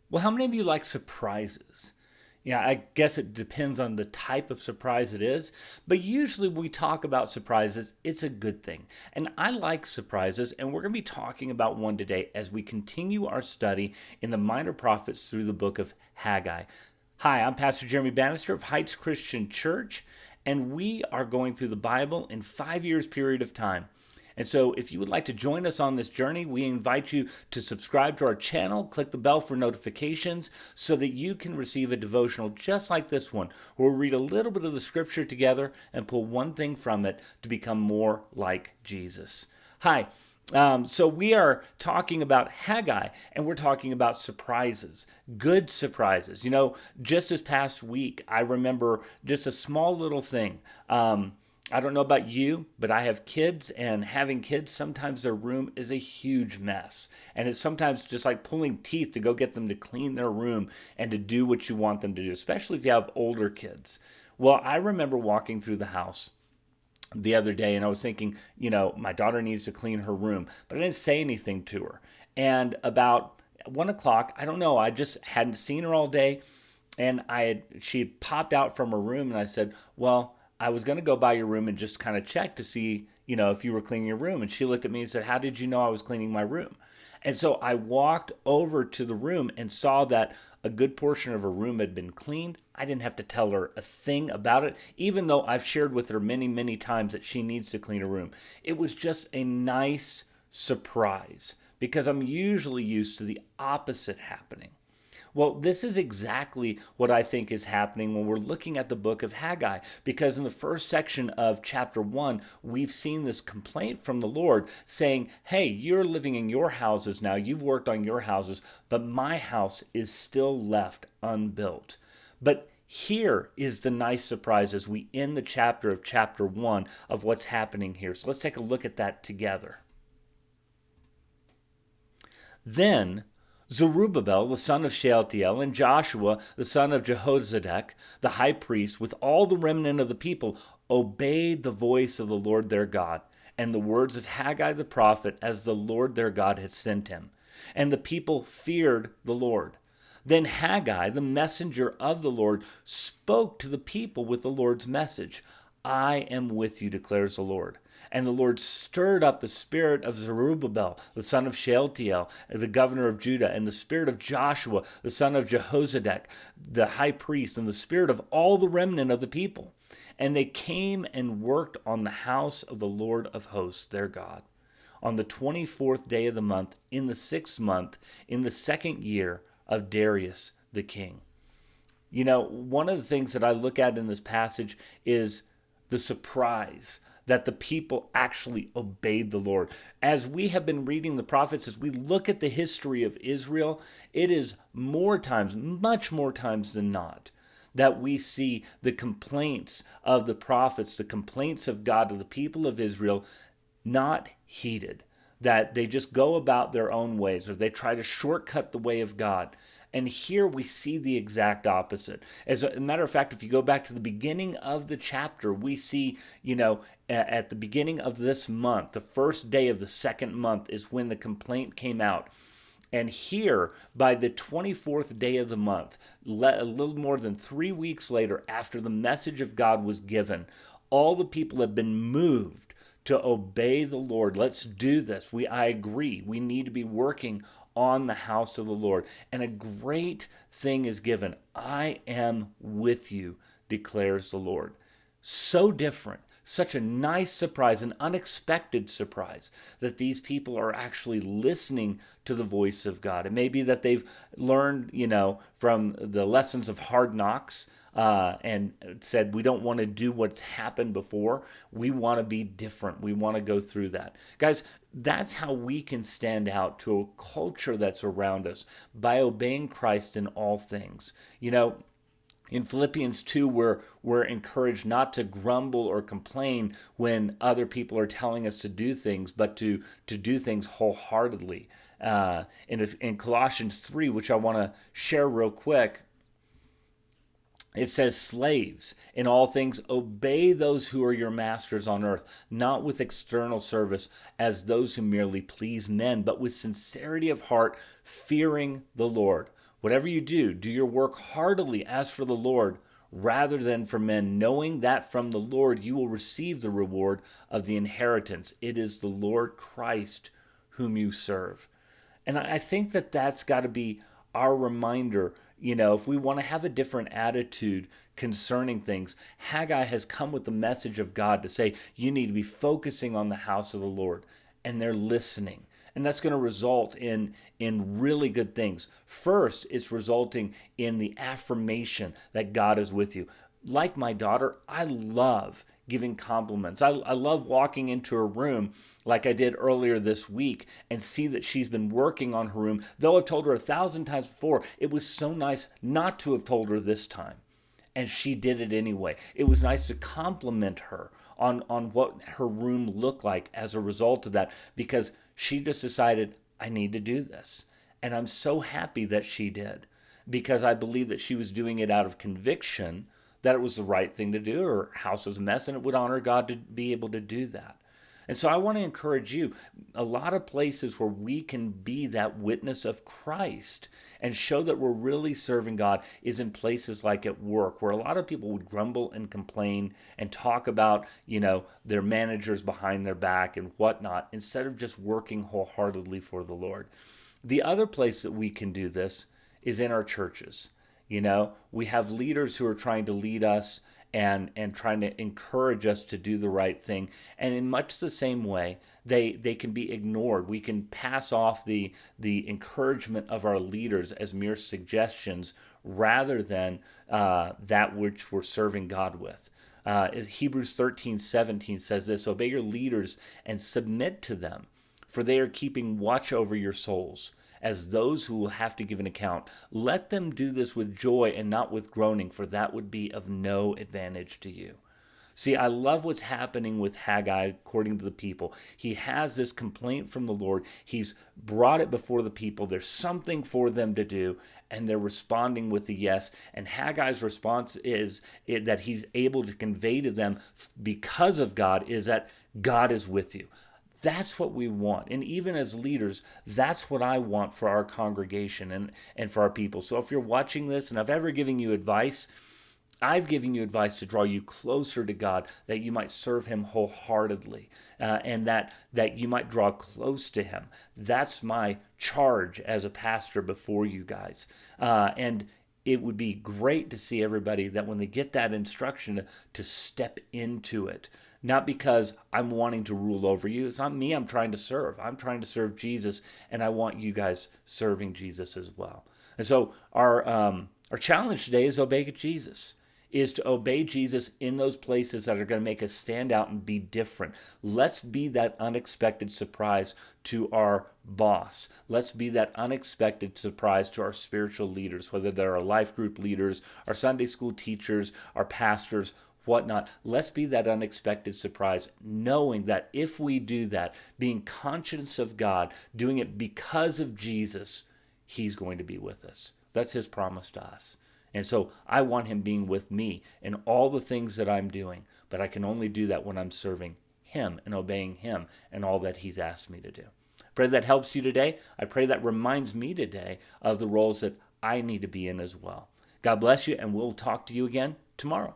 Well, how many of you like surprises? Yeah, I guess it depends on the type of surprise it is, but usually when we talk about surprises, it's a good thing. And I like surprises, and we're going to be talking about one today as we continue our study in the minor prophets through the book of Haggai. Hi, I'm Pastor Jeremy Bannister of Heights Christian Church, and we are going through the Bible in 5 years period of time. And so, if you would like to join us on this journey, we invite you to subscribe to our channel, click the bell for notifications so that you can receive a devotional just like this one, where we read a little bit of the scripture together and pull one thing from it to become more like Jesus. Hi. So we are talking about Haggai, and we're talking about surprises, good surprises. Just this past week, I remember just a small little thing. I don't know about you, but I have kids, and having kids, sometimes their room is a huge mess. And it's sometimes just like pulling teeth to go get them to clean their room and to do what you want them to do, especially if you have older kids. Well, I remember walking through the house the other day and I was thinking, my daughter needs to clean her room, but I didn't say anything to her. And about 1 o'clock, I don't know, I just hadn't seen her all day. And she had popped out from her room and I said, well, I was going to go by your room and just kind of check to see, if you were cleaning your room. And she looked at me and said, how did you know I was cleaning my room? And so I walked over to the room and saw that a good portion of her room had been cleaned. I didn't have to tell her a thing about it, even though I've shared with her many, many times that she needs to clean her room. It was just a nice surprise because I'm usually used to the opposite happening. Well, this is exactly what I think is happening when we're looking at the book of Haggai, because in the first section of chapter 1, we've seen this complaint from the Lord saying, hey, you're living in your houses now, you've worked on your houses, but my house is still left unbuilt. But here is the nice surprise as we end the chapter of chapter 1 of what's happening here. So let's take a look at that together. Then Zerubbabel, the son of Shealtiel, and Joshua, the son of Jehozadak, the high priest, with all the remnant of the people, obeyed the voice of the Lord their God, and the words of Haggai the prophet, as the Lord their God had sent him. And the people feared the Lord. Then Haggai, the messenger of the Lord, spoke to the people with the Lord's message. I am with you, declares the Lord. And the Lord stirred up the spirit of Zerubbabel, the son of Shealtiel, the governor of Judah, and the spirit of Joshua, the son of Jehozadak, the high priest, and the spirit of all the remnant of the people. And they came and worked on the house of the Lord of hosts, their God, on the 24th day of the month, in the 6th month, in the 2nd year of Darius the king. One of the things that I look at in this passage is the surprise that the people actually obeyed the Lord. As we have been reading the prophets, as we look at the history of Israel, it is more times, much more times than not, that we see the complaints of the prophets, the complaints of God to the people of Israel not heeded, that they just go about their own ways or they try to shortcut the way of God. And here we see the exact opposite. As a matter of fact, if you go back to the beginning of the chapter, we see, at the beginning of this month, the first day of the 2nd month is when the complaint came out. And here, by the 24th day of the month, a little more than 3 weeks later, after the message of God was given, all the people have been moved to obey the Lord. Let's do this. I agree. We need to be working on the house of the Lord. And a great thing is given. I am with you, declares the Lord. So different. Such a nice surprise, an unexpected surprise that these people are actually listening to the voice of God. It may be that they've learned, from the lessons of Hard Knocks, and said, we don't want to do what's happened before. We want to be different. We want to go through that. Guys, that's how we can stand out to a culture that's around us, by obeying Christ in all things. In Philippians 2, we're encouraged not to grumble or complain when other people are telling us to do things, but to do things wholeheartedly. In Colossians 3, which I want to share real quick, it says, slaves, in all things obey those who are your masters on earth, not with external service as those who merely please men, but with sincerity of heart, fearing the Lord. Whatever you do, do your work heartily as for the Lord rather than for men, knowing that from the Lord you will receive the reward of the inheritance. It is the Lord Christ whom you serve. And I think that that's got to be our reminder. If we want to have a different attitude concerning things, Haggai has come with the message of God to say, you need to be focusing on the house of the Lord. And they're listening. And that's going to result in really good things. First, it's resulting in the affirmation that God is with you. Like my daughter, I love giving compliments. I love walking into her room like I did earlier this week and see that she's been working on her room. Though I've told her 1,000 times before, it was so nice not to have told her this time. And she did it anyway. It was nice to compliment her on what her room looked like as a result of that, because she just decided, I need to do this. And I'm so happy that she did, because I believe that she was doing it out of conviction that it was the right thing to do. Her house was a mess, and it would honor God to be able to do that. And so I want to encourage you, a lot of places where we can be that witness of Christ and show that we're really serving God is in places like at work, where a lot of people would grumble and complain and talk about, their managers behind their back and whatnot, instead of just working wholeheartedly for the Lord. The other place that we can do this is in our churches. We have leaders who are trying to lead us and trying to encourage us to do the right thing. And in much the same way, they can be ignored. We can pass off the encouragement of our leaders as mere suggestions rather than that which we're serving God with. Hebrews 13:17 says this, obey your leaders and submit to them, for they are keeping watch over your souls, as those who will have to give an account. Let them do this with joy and not with groaning, for that would be of no advantage to you. See, I love what's happening with Haggai according to the people. He has this complaint from the Lord. He's brought it before the people. There's something for them to do, and they're responding with a yes. And Haggai's response is that he's able to convey to them, because of God, is that God is with you. That's what we want. And even as leaders, that's what I want for our congregation and for our people. So if you're watching this and I've ever given you advice, I've given you advice to draw you closer to God, that you might serve him wholeheartedly, and that you might draw close to him. That's my charge as a pastor before you guys. And it would be great to see everybody that when they get that instruction to step into it. Not because I'm wanting to rule over you. It's not me I'm trying to serve. I'm trying to serve Jesus, and I want you guys serving Jesus as well. And so our challenge today is obey Jesus. Is to obey Jesus in those places that are going to make us stand out and be different. Let's be that unexpected surprise to our boss. Let's be that unexpected surprise to our spiritual leaders, whether they're our life group leaders, our Sunday school teachers, our pastors, whatnot. Let's be that unexpected surprise, knowing that if we do that, being conscious of God, doing it because of Jesus, he's going to be with us. That's his promise to us. And so I want him being with me in all the things that I'm doing, but I can only do that when I'm serving him and obeying him and all that he's asked me to do. Pray that helps you today. I pray that reminds me today of the roles that I need to be in as well. God bless you, and we'll talk to you again tomorrow.